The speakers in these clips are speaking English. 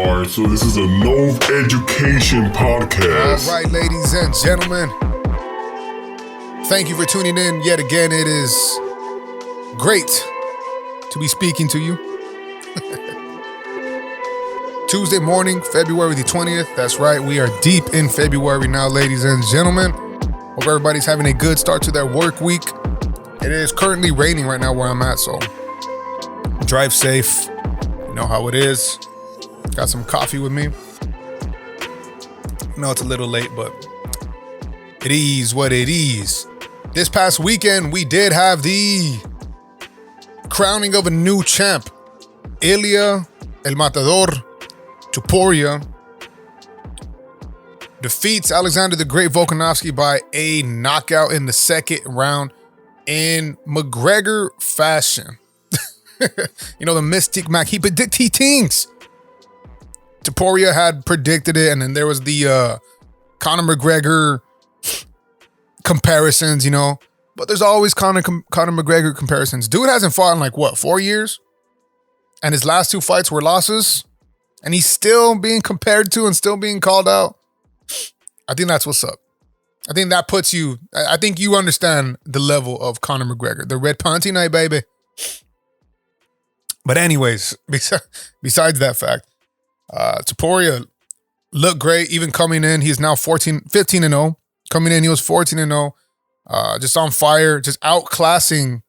Alright, so this is a no education podcast. All right, ladies and gentlemen. Thank you for tuning in yet again. It is great to be speaking to you. Tuesday morning, February the 20th. That's right, we are deep in February now, ladies and gentlemen. Hope everybody's having a good start to their work week. It is currently raining right now where I'm at, so drive safe. You know how it is. Got some coffee with me. I know it's a little late, but it is what it is. This past weekend, we did have the crowning of a new champ. Ilya El Matador Topuria defeats Alexander the Great Volkanovski by a knockout in the second round in McGregor fashion. You know, the Mystic Mac, he predicted things. Topuria had predicted it, and then there was the Conor McGregor comparisons, you know. But there's always Conor McGregor comparisons. Dude hasn't fought in 4 years? And his last two fights were losses? And he's still being compared to and still being called out? I think that's what's up. I think that puts you, I think you understand the level of Conor McGregor. The red panty night, baby. But anyways, besides that fact, Topuria looked great even coming in. He's now 15-0. Coming in, he was 14-0. Just on fire, just outclassing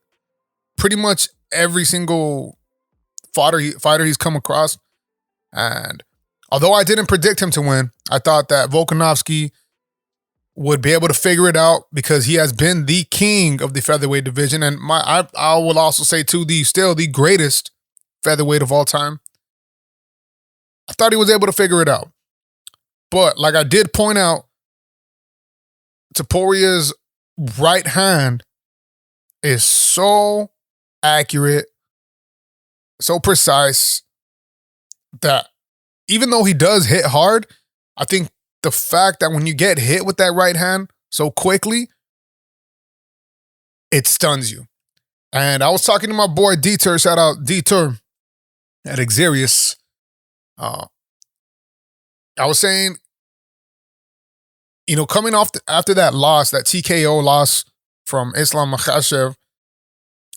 pretty much every single fighter he's come across. And although I didn't predict him to win, I thought that Volkanovski would be able to figure it out because he has been the king of the featherweight division. And I will also say too, still the greatest featherweight of all time. I thought he was able to figure it out. But like I did point out, Topuria's right hand is so accurate, so precise, that even though he does hit hard, I think the fact that when you get hit with that right hand so quickly, it stuns you. And I was talking to my boy Detour, shout out Detour at Xerius. I was saying, you know, coming off after that loss, that TKO loss from Islam Makhachev,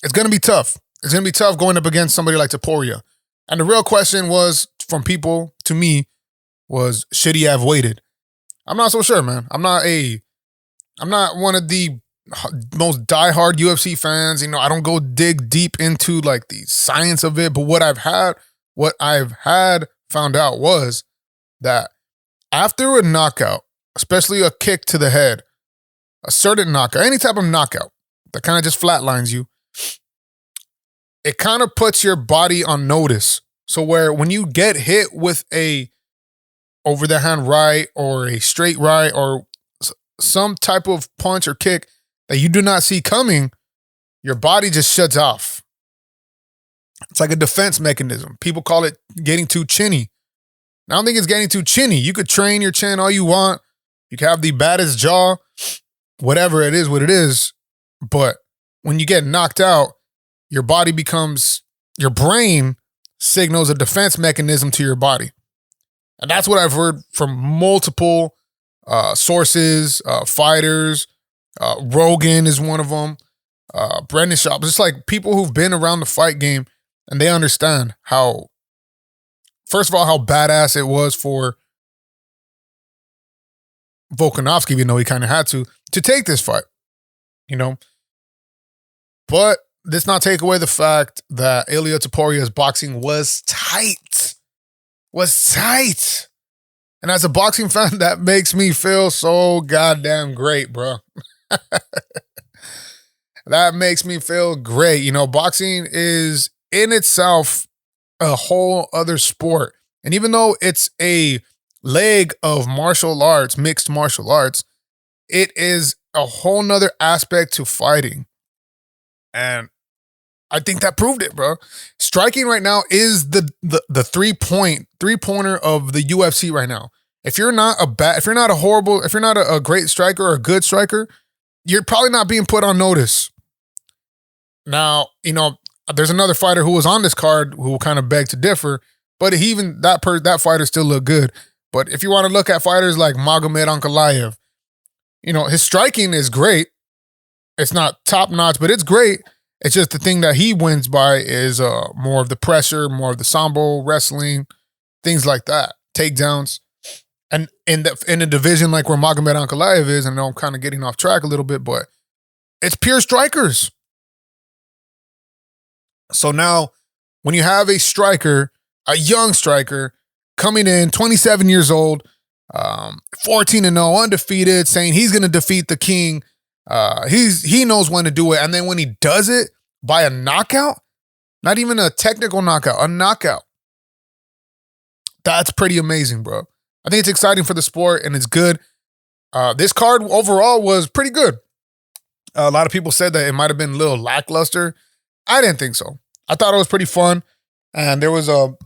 it's going to be tough. It's going to be tough going up against somebody like Topuria. And the real question was, from people to me, was, should he have waited? I'm not so sure, man. I'm not one of the most diehard UFC fans. You know, I don't go dig deep into the science of it. But what I've had found out was that after a knockout, especially a kick to the head, a certain knockout, any type of knockout that kind of just flatlines you, it kind of puts your body on notice. So where when you get hit with a over the hand right or a straight right or some type of punch or kick that you do not see coming, your body just shuts off. It's like a defense mechanism. People call it getting too chinny. I don't think it's getting too chinny. You could train your chin all you want. You can have the baddest jaw, whatever it is, what it is. But when you get knocked out, your brain signals a defense mechanism to your body. And that's what I've heard from multiple sources, fighters. Rogan is one of them. Brendan Schaub. It's like people who've been around the fight game and they understand how, first of all, how badass it was for Volkanovski, even though he kind of had to take this fight, you know. But this not take away the fact that Ilya Topuria's boxing was tight. And as a boxing fan, that makes me feel so goddamn great, bro. That makes me feel great. You know, boxing is in itself a whole other sport. And even though it's a leg of martial arts, mixed martial arts, it is a whole nother aspect to fighting. And I think that proved it, bro. Striking right now is the three-pointer of the UFC right now. If you're not a great striker or a good striker, you're probably not being put on notice. Now, you know, there's another fighter who was on this card who kind of begged to differ, But even that fighter still looked good. But if you want to look at fighters like Magomed Ankalaev, his striking is great. It's not top notch, but it's great. It's just the thing that he wins by is more of the pressure, more of the sambo wrestling, things like that, takedowns. And in a division like where Magomed Ankalaev is, I know I'm kind of getting off track a little bit, but it's pure strikers. So now when you have a striker, a young striker, coming in, 27 years old, 14-0, undefeated, saying he's going to defeat the king. He knows when to do it. And then when he does it by a knockout, not even a technical knockout, a knockout. That's pretty amazing, bro. I think it's exciting for the sport and it's good. This card overall was pretty good. A lot of people said that it might have been a little lackluster. I didn't think so. I thought it was pretty fun. And there was a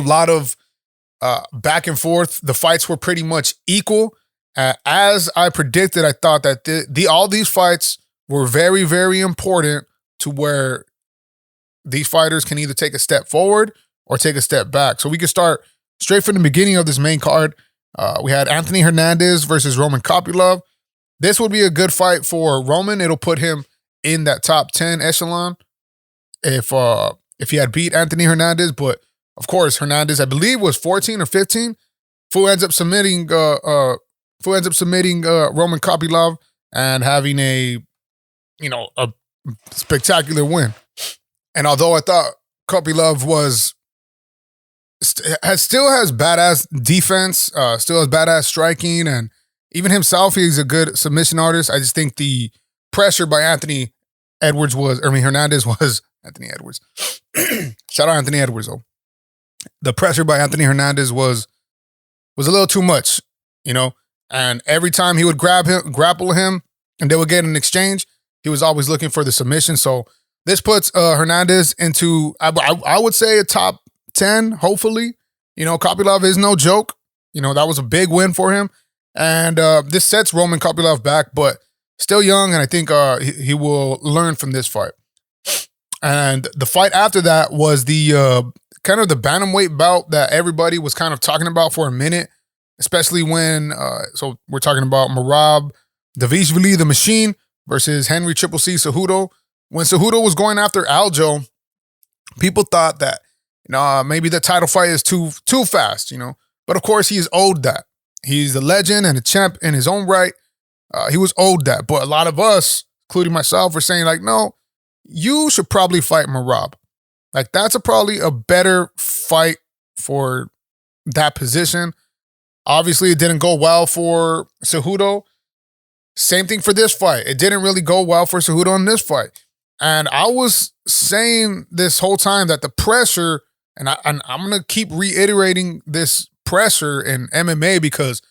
lot of back and forth. The fights were pretty much equal. As I predicted, I thought that all these fights were very, very important to where these fighters can either take a step forward or take a step back. So we can start straight from the beginning of this main card. We had Anthony Hernandez versus Roman Kopylov. This would be a good fight for Roman. It'll put him in that top 10 echelon if he had beat Anthony Hernandez. But of course, Hernandez, I believe, was 14 or 15. Fool ends up submitting Roman Kopylov and having a spectacular win. And although I thought Kopylov still has badass defense, still has badass striking, and even himself, he's a good submission artist. I just think the pressure by Hernandez was Anthony Edwards. Shout out Anthony Edwards, though. The pressure by Anthony Hernandez was a little too much, and every time he would grapple him, and they would get an exchange, he was always looking for the submission. So this puts Hernandez into, I would say, a top 10, hopefully. Kopylov is no joke. That was a big win for him. And this sets Roman Kopylov back, but still young, and I think he will learn from this fight. And the fight after that was the kind of the bantamweight bout that everybody was kind of talking about for a minute, especially when, so we're talking about Merab Dvalishvili, the Machine, versus Henry Triple C Cejudo. When Cejudo was going after Aljo, people thought that, maybe the title fight is too fast, But of course, he is owed that. He's a legend and a champ in his own right. He was owed that. But a lot of us, including myself, were saying like, no, you should probably fight Merab. Like, that's probably a better fight for that position. Obviously, it didn't go well for Cejudo. Same thing for this fight. It didn't really go well for Cejudo in this fight. And I was saying this whole time that the pressure, and I'm going to keep reiterating this pressure in MMA, because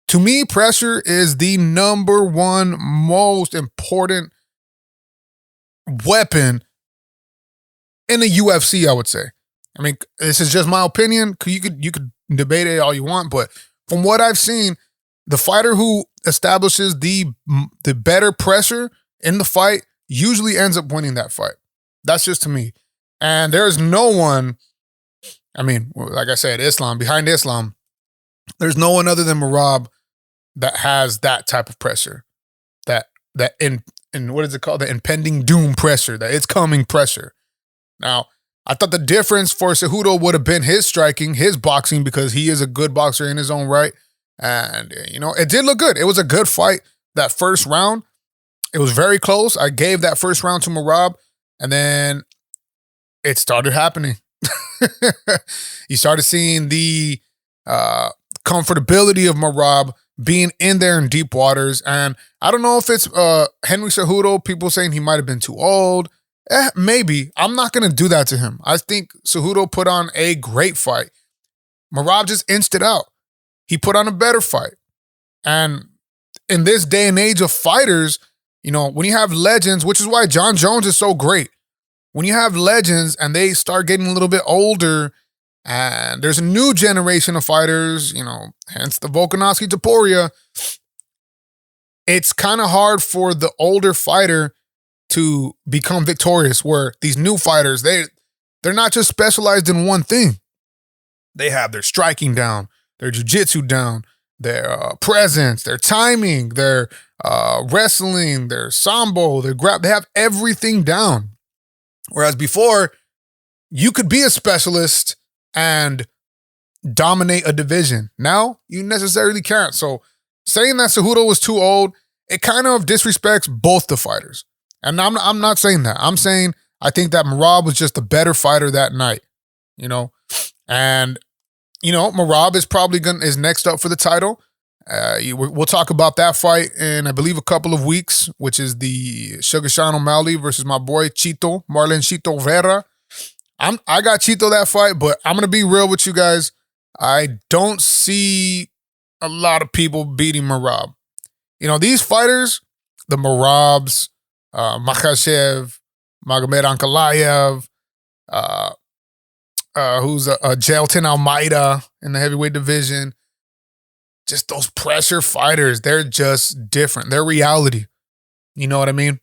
to me, pressure is the number one most important weapon in the UFC, I would say. I mean, this is just my opinion. You could debate it all you want, but from what I've seen, the fighter who establishes the better pressure in the fight usually ends up winning that fight. That's just to me. And there's no one, I mean, like I said, behind Islam, there's no one other than Merab that has that type of pressure. That in what is it called? The impending doom pressure, that it's coming pressure. Now, I thought the difference for Cejudo would have been his striking, his boxing, because he is a good boxer in his own right. And, it did look good. It was a good fight. That first round, it was very close. I gave that first round to Merab, and then it started happening. You started seeing the comfortability of Merab being in there in deep waters. And I don't know if it's Henry Cejudo, people saying he might have been too old. Maybe. I'm not going to do that to him. I think Cejudo put on a great fight. Merab just inched it out. He put on a better fight. And in this day and age of fighters, when you have legends, which is why John Jones is so great. When you have legends and they start getting a little bit older and there's a new generation of fighters, hence the Volkanovski Topuria, it's kind of hard for the older fighter to become victorious, where these new fighters, they're not just specialized in one thing. They have their striking down, their jiu-jitsu down, their presence, their timing, their wrestling, their sambo, their grab. They have everything down. Whereas before, you could be a specialist and dominate a division. Now, you necessarily can't. So saying that Cejudo was too old, it kind of disrespects both the fighters. And I'm not saying that. I'm saying I think that Merab was just a better fighter that night, you know? And, you know, Merab is next up for the title. We'll talk about that fight in, I believe, a couple of weeks, which is the Sugar Sean O'Malley versus my boy Chito, Marlon Chito Vera. I got Chito that fight, but I'm going to be real with you guys. I don't see a lot of people beating Merab. You know, these fighters, the Merabs, Makhachev, Magomed Ankalaev, who's a Jailton Almeida in the heavyweight division. Just those pressure fighters, they're just different. They're reality. You know what I mean?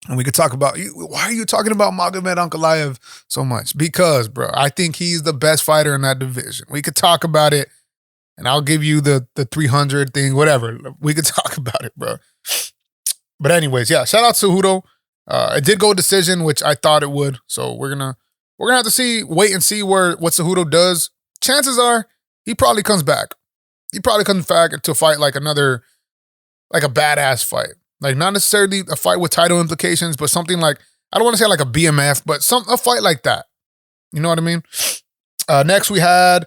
And we could talk about, why are you talking about Magomed Ankalaev so much? Because, bro, I think he's the best fighter in that division. We could talk about it, and I'll give you the 300 thing, whatever. We could talk about it, bro. But anyways, yeah, shout out to Cejudo. It did go decision, which I thought it would. So we're gonna have to wait and see what Cejudo does. Chances are he probably comes back. He probably comes back to fight like a badass fight. Like not necessarily a fight with title implications, but something like, I don't want to say like a BMF, but a fight like that. You know what I mean? Next we had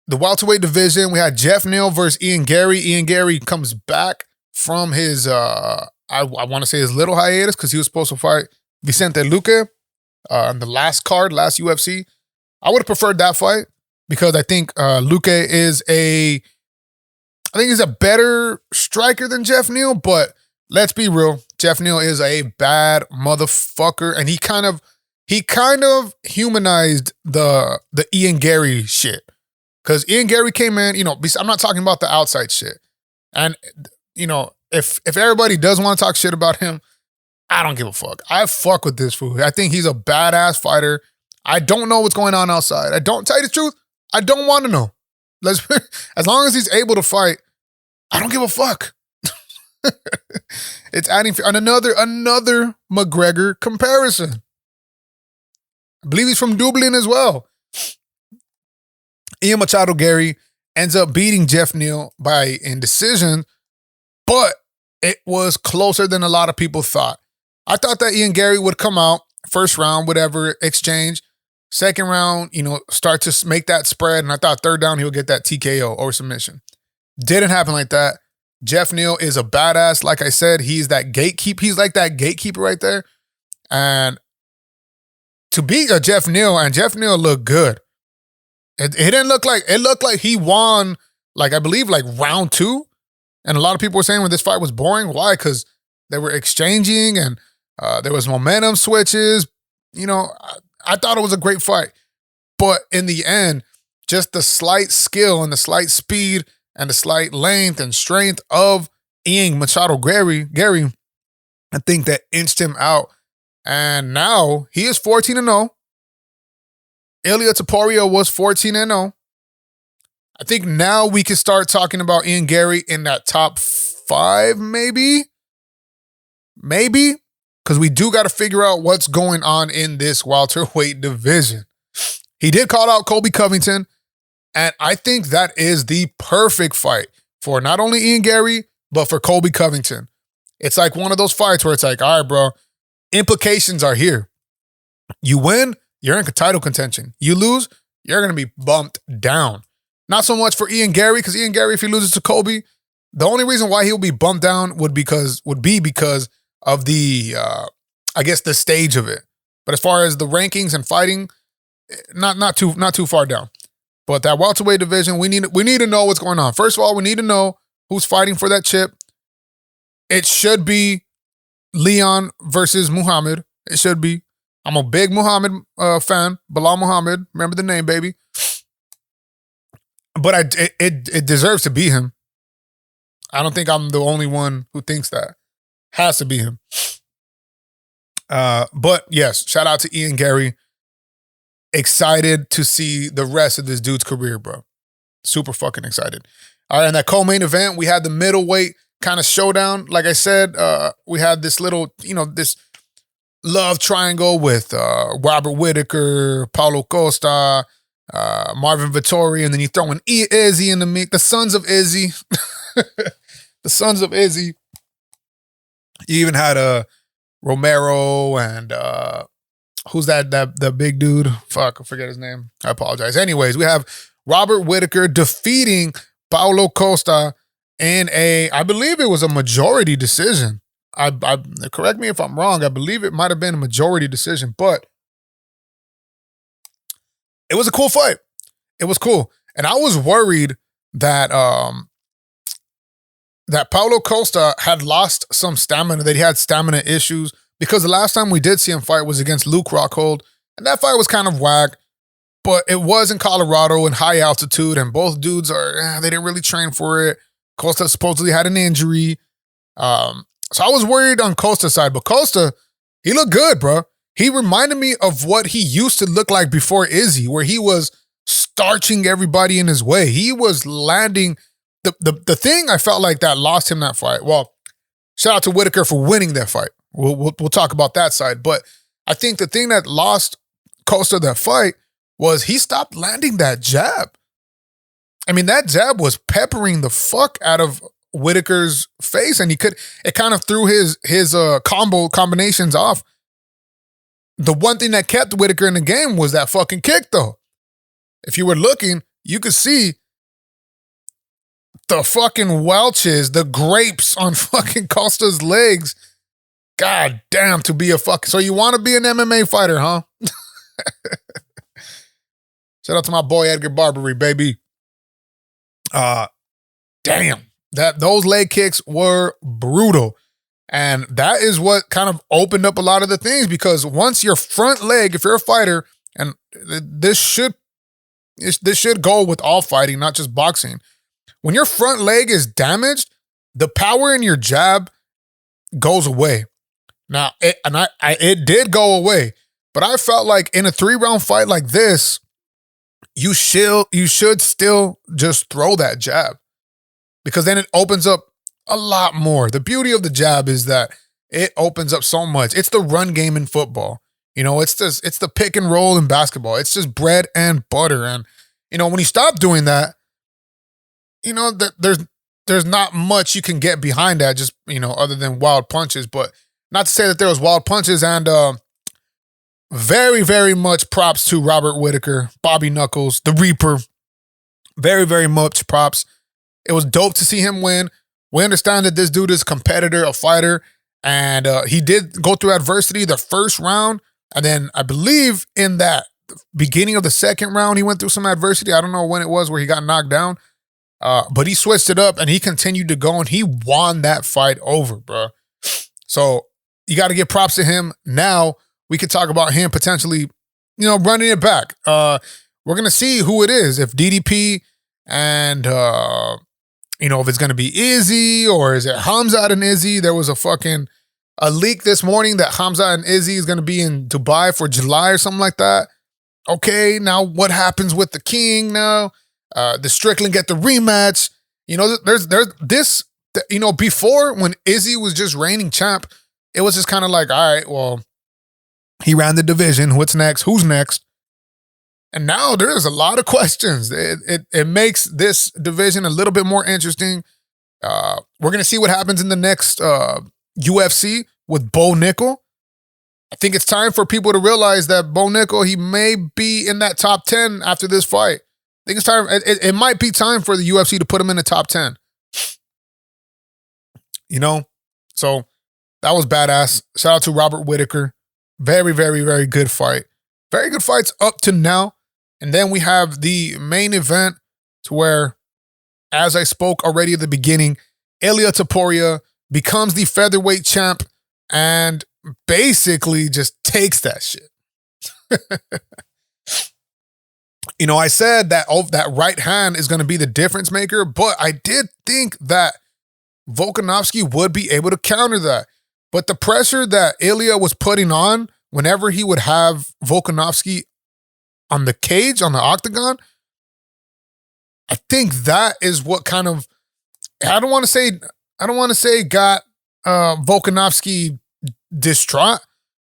the welterweight division. We had Jeff Neal versus Ian Gary. Ian Gary comes back from his, I want to say his little hiatus, because he was supposed to fight Vicente Luque on the last UFC. I would have preferred that fight because I think Luque is he's a better striker than Jeff Neal, but let's be real. Jeff Neal is a bad motherfucker, and he kind of humanized the Ian Gary shit. Because Ian Gary came in, you know, I'm not talking about the outside shit. And, you know, if everybody does want to talk shit about him, I don't give a fuck. I fuck with this fool. I think he's a badass fighter. I don't know what's going on outside. I don't, tell you the truth, I don't want to know. As long as he's able to fight, I don't give a fuck. It's adding another McGregor comparison. I believe he's from Dublin as well. Ian Machado Gary ends up beating Jeff Neal in decision, but it was closer than a lot of people thought. I thought that Ian Gary would come out first round, whatever, exchange. Second round, you know, start to make that spread, and I thought third down he would get that TKO or submission. Didn't happen like that. Jeff Neal is a badass. Like I said, he's that gatekeeper. He's like that gatekeeper right there. And to beat Jeff Neal, and Jeff Neal looked good. It didn't look like, it looked like he won, like I believe like round 2. And a lot of people were saying when this fight was boring. Why? Because they were exchanging and there was momentum switches. You know, I thought it was a great fight. But in the end, just the slight skill and the slight speed and the slight length and strength of Ian Machado Gary, I think that inched him out. And now he is 14-0. Ilia Topuria was 14-0. I think now we can start talking about Ian Gary in that top 5, maybe. Because we do got to figure out what's going on in this welterweight division. He did call out Colby Covington, and I think that is the perfect fight for not only Ian Gary, but for Colby Covington. It's like one of those fights where it's like, all right, bro, implications are here. You win, you're in title contention. You lose, you're going to be bumped down. Not so much for Ian Gary, because Ian Gary, if he loses to Colby, the only reason why he'll be bumped down would be because of the, I guess, the stage of it. But as far as the rankings and fighting, not too far down. But that welterweight division, we need to know what's going on. First of all, we need to know who's fighting for that chip. It should be Leon versus Muhammad. It should be. I'm a big Muhammad fan. Bilal Muhammad. Remember the name, baby. But it deserves to be him. I don't think I'm the only one who thinks that. Has to be him. But yes, shout out to Ian Gary. Excited to see the rest of this dude's career, bro. Super fucking excited. All right, in that co-main event, we had the middleweight kind of showdown. Like I said, we had this little, this love triangle with Robert Whittaker, Paulo Costa, Marvin Vettori, and then you throw in Izzy in the mix. The sons of Izzy. The sons of Izzy. You even had Romero and who's that the big dude? Fuck, I forget his name. I apologize. Anyways, we have Robert Whittaker defeating Paulo Costa in I believe it was a majority decision. I correct me if I'm wrong. I believe it might have been a majority decision, but it was a cool fight. It was cool. And I was worried that that Paulo Costa had lost some stamina, that he had stamina issues, because the last time we did see him fight was against Luke Rockhold, and that fight was kind of whack, but it was in Colorado in high altitude, and both dudes they didn't really train for it. Costa supposedly had an injury. So I was worried on Costa's side, but Costa, he looked good, bro. He reminded me of what he used to look like before Izzy, where he was starching everybody in his way. He was landing. The thing I felt like that lost him that fight. Well, shout out to Whittaker for winning that fight. We'll talk about that side. But I think the thing that lost Costa that fight was he stopped landing that jab. I mean, that jab was peppering the fuck out of Whittaker's face, and it kind of threw his combinations off. The one thing that kept Whittaker in the game was that fucking kick, though. If you were looking, you could see the fucking welches, the grapes on fucking Costa's legs. God damn, to be a fucking... So you want to be an MMA fighter, huh? Shout out to my boy Edgar Barbary, baby. Damn. Those leg kicks were brutal. And that is what kind of opened up a lot of the things, because once your front leg, if you're a fighter, and this should go with all fighting, not just boxing. When your front leg is damaged, the power in your jab goes away. Now, it did go away, but I felt like in a 3-round fight like this, you should still just throw that jab, because then it opens up a lot more. The beauty of the jab is that it opens up so much. It's the run game in football. It's the pick and roll in basketball. It's just bread and butter. And, when you stop doing that, there's not much you can get behind that, just, other than wild punches. But not to say that there was wild punches. And very, very much props to Robert Whittaker, Bobby Knuckles, the Reaper. Very, very much props. It was dope to see him win. We understand that this dude is a competitor, a fighter, and he did go through adversity the first round. And then I believe in that beginning of the second round, he went through some adversity. I don't know when it was where he got knocked down, but he switched it up and he continued to go, and he won that fight over, bro. So you got to give props to him. Now we could talk about him potentially, running it back. We're going to see who it is, if DDP and... if it's going to be Izzy or is it Khamzat and Izzy. There was a leak this morning that Khamzat and Izzy is going to be in Dubai for July or something like that. Okay, now what happens with the King now? The Strickland get the rematch. There's this, before when Izzy was just reigning champ, it was just kind of like, all right, well, he ran the division. What's next? Who's next? And now there's a lot of questions. It makes this division a little bit more interesting. We're going to see what happens in the next UFC with Bo Nickel. I think it's time for people to realize that Bo Nickel, he may be in that top 10 after this fight. I think it's time. It might be time for the UFC to put him in the top 10. So that was badass. Shout out to Robert Whittaker. Very, very, very good fight. Very good fights up to now. And then we have the main event, to where, as I spoke already at the beginning, Ilia Topuria becomes the featherweight champ and basically just takes that shit. I said that that right hand is going to be the difference maker, but I did think that Volkanovski would be able to counter that. But the pressure that Ilya was putting on whenever he would have Volkanovski on the cage, on the octagon, I think that is what kind of, I don't want to say got Volkanovski distraught,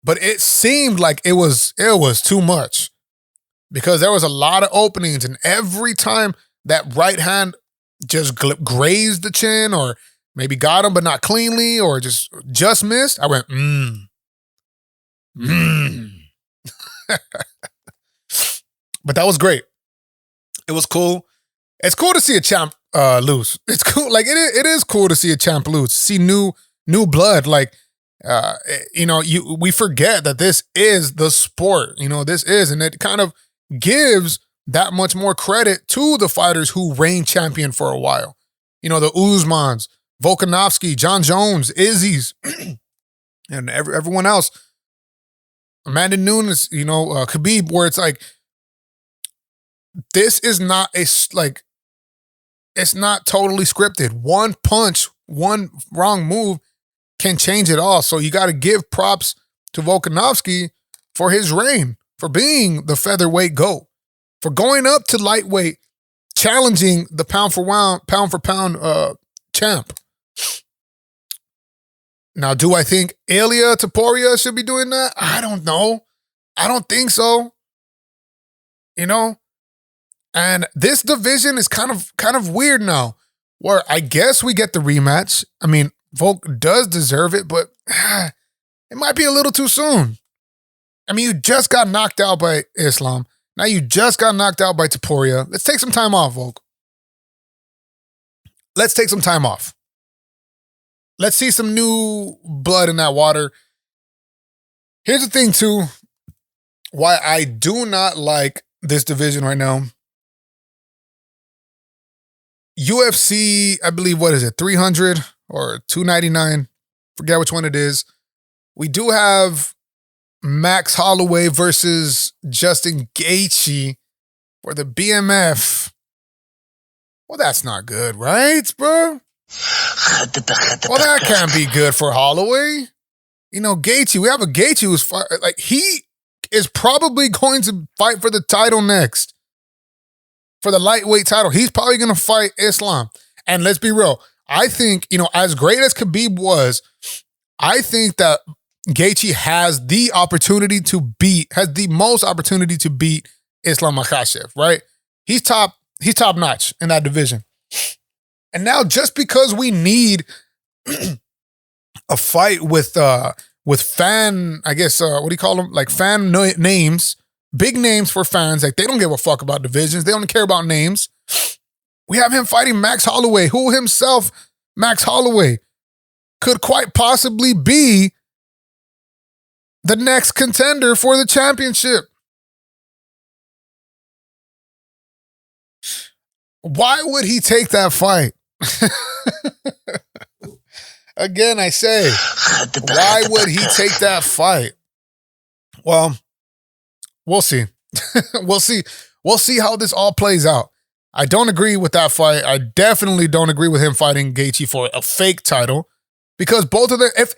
but it seemed like it was too much because there was a lot of openings, and every time that right hand just grazed the chin or maybe got him but not cleanly or just missed, I went, But that was great. It was cool. It's cool to see a champ lose. It's cool. Like it is cool to see a champ lose. See new blood. Like we forget that this is the sport. And it kind of gives that much more credit to the fighters who reigned champion for a while. The Usmans, Volkanovski, John Jones, Izzy's, and everyone else. Amanda Nunes, Khabib, where it's like, this is not it's not totally scripted. One punch, one wrong move can change it all. So you got to give props to Volkanovski for his reign, for being the featherweight GOAT, for going up to lightweight, challenging the pound for pound champ. Now, do I think Ilya Topuria should be doing that? I don't know. I don't think so. And this division is kind of weird now, where I guess we get the rematch. I mean, Volk does deserve it, but it might be a little too soon. I mean, you just got knocked out by Islam. Now you just got knocked out by Topuria. Let's take some time off, Volk. Let's take some time off. Let's see some new blood in that water. Here's the thing, too, why I do not like this division right now. UFC, I believe, 300 or 299? Forget which one it is. We do have Max Holloway versus Justin Gaethje for the BMF. Well, that's not good, right, bro? Well, that can't be good for Holloway. Gaethje, we have a Gaethje who's he is probably going to fight for the title next. For the lightweight title. He's probably going to fight Islam. And let's be real. I think, as great as Khabib was, I think that Gaethje has the most opportunity to beat Islam Makhachev, right? He's top notch in that division. And now just because we need a fight with fan, I guess, what do you call them? Like fan names, big names for fans. Like they don't give a fuck about divisions. They only care about names. We have him fighting Max Holloway, who himself, Max Holloway, could quite possibly be the next contender for the championship. Why would he take that fight? Again, I say, why would he take that fight? Well, we'll see. We'll see. We'll see how this all plays out. I don't agree with that fight. I definitely don't agree with him fighting Gaethje for a fake title, because both of them, if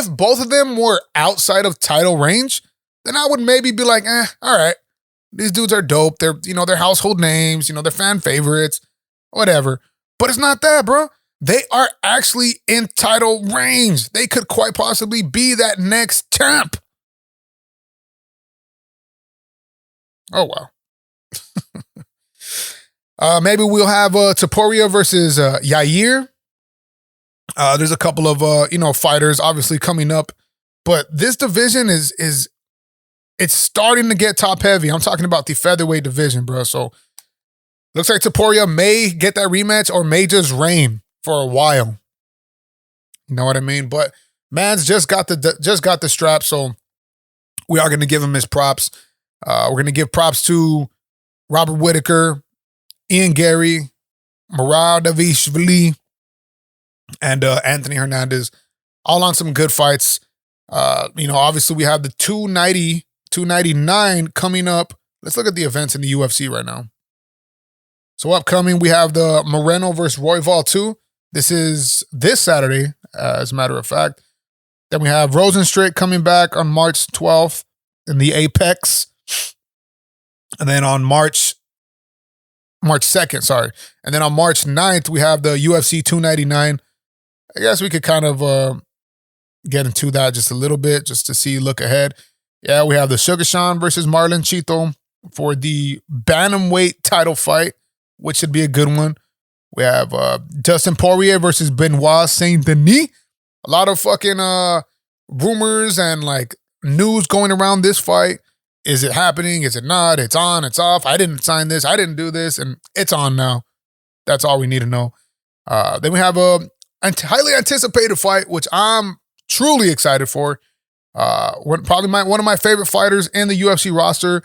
both of them were outside of title range, then I would maybe be like, all right, these dudes are dope. They're, they're household names, they're fan favorites, whatever. But it's not that, bro. They are actually in title range. They could quite possibly be that next champ. Oh, wow. Maybe we'll have Topuria versus Yair. There's a couple of, fighters obviously coming up. But this division is it's starting to get top heavy. I'm talking about the featherweight division, bro. So looks like Topuria may get that rematch or may just reign for a while. You know what I mean? But man's just got the strap, so we are going to give him his props. We're going to give props to Robert Whittaker, Ian Gary, Muradovishvili, and Anthony Hernandez, all on some good fights. Obviously we have the 299 coming up. Let's look at the events in the UFC right now. So upcoming, we have the Moreno versus Royval 2. This is this Saturday, as a matter of fact. Then we have Rosenstrick coming back on March 12th in the Apex. And then on March 2nd, sorry. And then on March 9th, we have the UFC 299. I guess we could kind of get into that just a little bit, just to look ahead. Yeah, we have the Sugar Sean versus Marlon Chito for the bantamweight title fight, which should be a good one. We have Dustin Poirier versus Benoit Saint Denis. A lot of fucking rumors and like news going around this fight. Is it happening? Is it not? It's on, it's off. I didn't sign this. I didn't do this. And it's on now. That's all we need to know. Then we have a highly anticipated fight, which I'm truly excited for. Probably one of my favorite fighters in the UFC roster.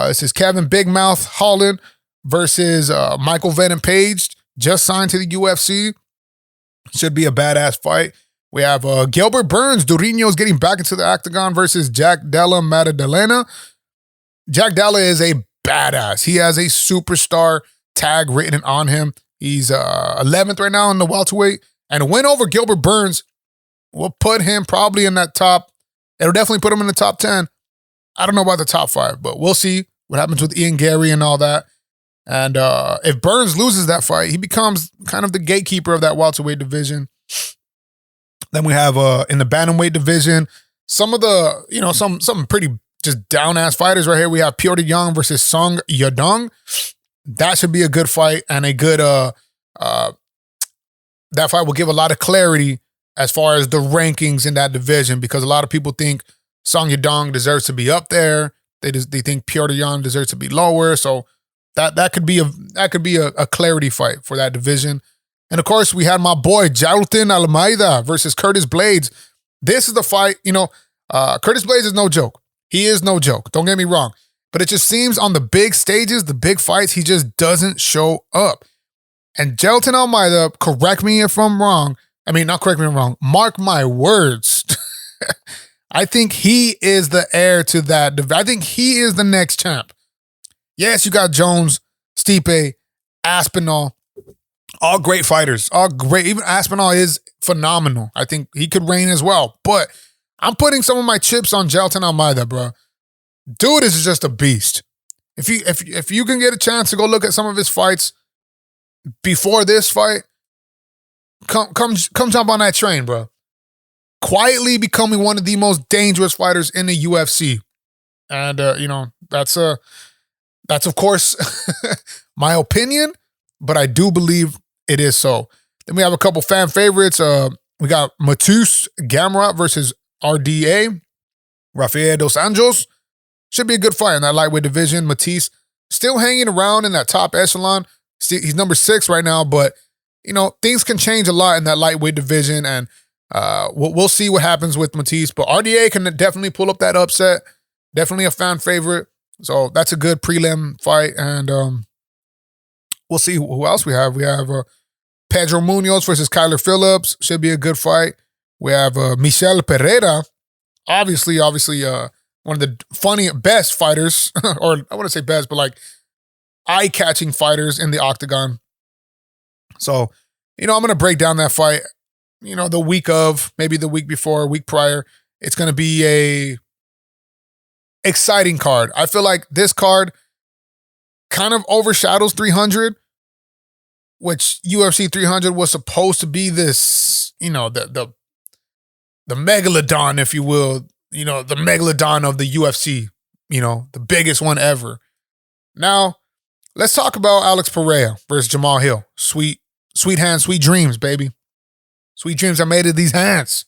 This is Kevin Big Mouth Holland versus Michael Venom Page, just signed to the UFC. Should be a badass fight. We have Gilbert Burns, Durinho's getting back into the octagon versus Jack Della Maddalena. Jack Della is a badass. He has a superstar tag written on him. He's 11th right now in the welterweight. And a win over Gilbert Burns will put him probably in that top. It'll definitely put him in the top 10. I don't know about the top 5, but we'll see what happens with Ian Gary and all that. And if Burns loses that fight, he becomes kind of the gatekeeper of that welterweight division. Then we have in the bantamweight division, some of the, some pretty just down-ass fighters right here. We have Petr Yan versus Song Yadong. That should be a good fight and a good, that fight will give a lot of clarity as far as the rankings in that division, because a lot of people think Song Yadong deserves to be up there. They think Petr Yan deserves to be lower. So that could be a clarity fight for that division. And of course, we had my boy Jailton Almeida versus Curtis Blades. This is the fight, Curtis Blades is no joke. He is no joke. Don't get me wrong. But it just seems on the big stages, the big fights, he just doesn't show up. And Jailton Almeida, correct me if I'm wrong. I mean, not correct me if I'm wrong. Mark my words. I think he is the heir to that. I think he is the next champ. Yes, you got Jones, Stipe, Aspinall. All great fighters. All great. Even Aspinall is phenomenal. I think he could reign as well. But I'm putting some of my chips on Jailton Almeida, bro. Dude is just a beast. If you can get a chance to go look at some of his fights before this fight, come jump on that train, bro. Quietly becoming one of the most dangerous fighters in the UFC. And that's of course my opinion, but I do believe it is so. Then we have a couple fan favorites. We got Mateusz Gamrot versus RDA. Rafael Dos Anjos. Should be a good fight in that lightweight division. Matisse still hanging around in that top echelon. He's number 6 right now, but things can change a lot in that lightweight division, and we'll see what happens with Matisse. But RDA can definitely pull up that upset. Definitely a fan favorite. So that's a good prelim fight, and we'll see who else we have. We have Pedro Munoz versus Kyler Phillips. Should be a good fight. We have Michel Pereira. Obviously, one of the best fighters, or I wouldn't say best, but like eye-catching fighters in the octagon. So, I'm going to break down that fight, the week of, maybe the week before, week prior. It's going to be a exciting card. I feel like this card kind of overshadows 300, which UFC 300 was supposed to be this, the megalodon, if you will, the megalodon of the UFC, the biggest one ever. Now, let's talk about Alex Pereira versus Jamal Hill. Sweet hands, sweet dreams, baby. Sweet dreams are made of these hands.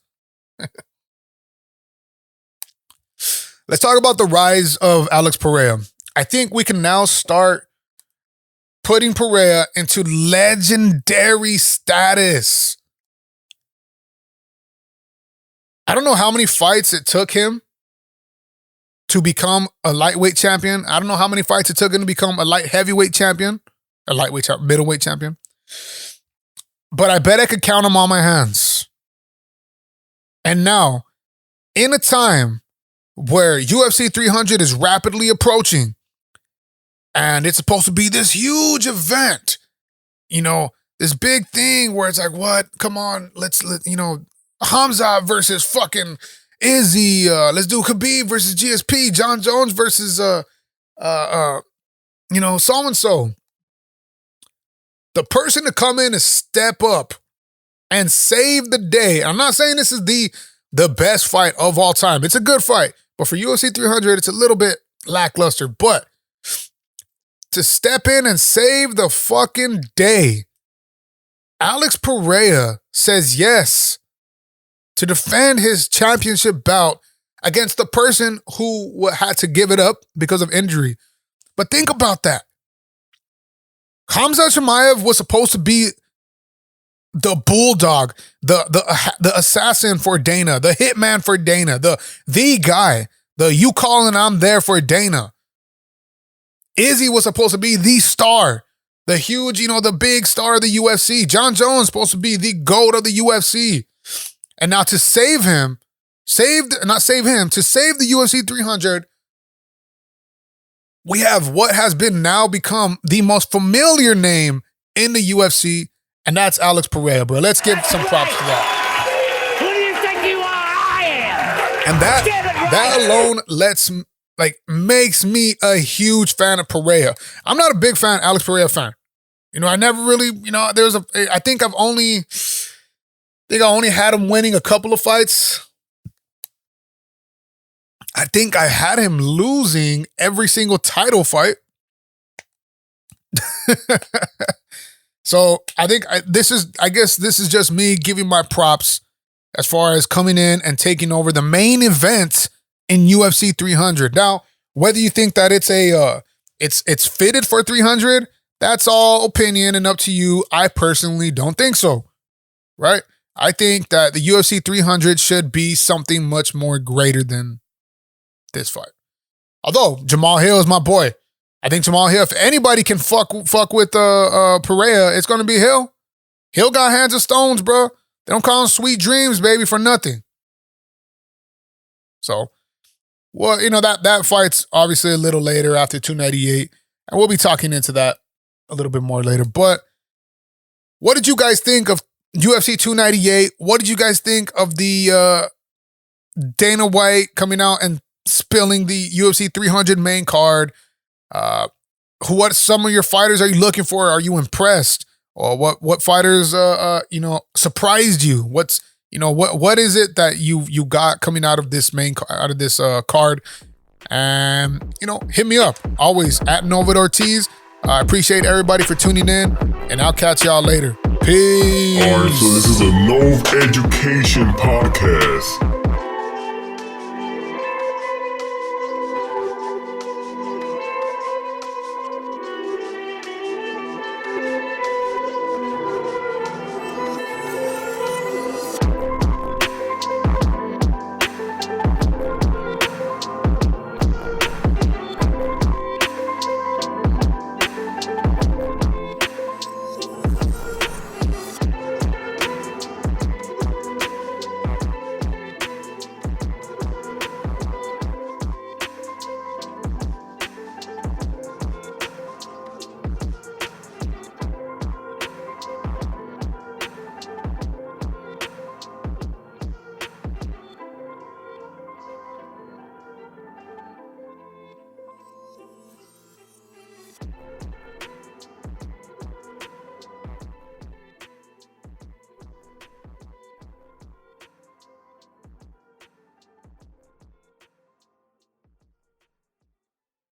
Let's talk about the rise of Alex Pereira. I think we can now start putting Pereira into legendary status. I don't know how many fights it took him to become a lightweight champion. I don't know how many fights it took him to become a light heavyweight champion, middleweight champion. But I bet I could count them on my hands. And now, in a time where UFC 300 is rapidly approaching, and it's supposed to be this huge event, this big thing where it's like, what? Come on, Hamza versus fucking Izzy. Let's do Khabib versus GSP. John Jones versus so and so. The person to come in and step up and save the day. I'm not saying this is the best fight of all time. It's a good fight, but for UFC 300, it's a little bit lackluster. But to step in and save the fucking day, Alex Pereira says yes to defend his championship bout against the person who had to give it up because of injury. But think about that. Khamzat Chimaev was supposed to be the bulldog, the assassin for Dana, the hitman for Dana, the guy, the you calling I'm there for Dana. Izzy was supposed to be the star, the huge, the big star of the UFC. John Jones supposed to be the GOAT of the UFC. And now to save him, to save the UFC 300, we have what has now become the most familiar name in the UFC, and that's Alex Pereira, bro. Let's give some props to that. Who do you think you are? I am. And that alone makes me a huge fan of Pereira. I'm not a big fan, Alex Pereira fan. I never really, I think I only had him winning a couple of fights. I think I had him losing every single title fight. So I think this is just me giving my props as far as coming in and taking over the main event in UFC 300. Now, whether you think that it's fitted for 300, that's all opinion and up to you. I personally don't think so, right? I think that the UFC 300 should be something much more greater than this fight. Although Jamal Hill is my boy. I think Jamal Hill, if anybody can fuck with Pereira, it's going to be Hill. Hill got hands of stones, bro. They don't call him Sweet Dreams, baby, for nothing. So, well, that fight's obviously a little later after 298, and we'll be talking into that a little bit more later. But what did you guys think of UFC 298? What did you guys think of the Dana White coming out and spilling the UFC 300 main card? What some of your fighters are you looking for? Are you impressed? Or what fighters surprised you? What is it that you got coming out of this card? And hit me up always at Novid Ortiz. I appreciate everybody for tuning in, and I'll catch y'all later. Peace. All right, so this is a Nove Education podcast.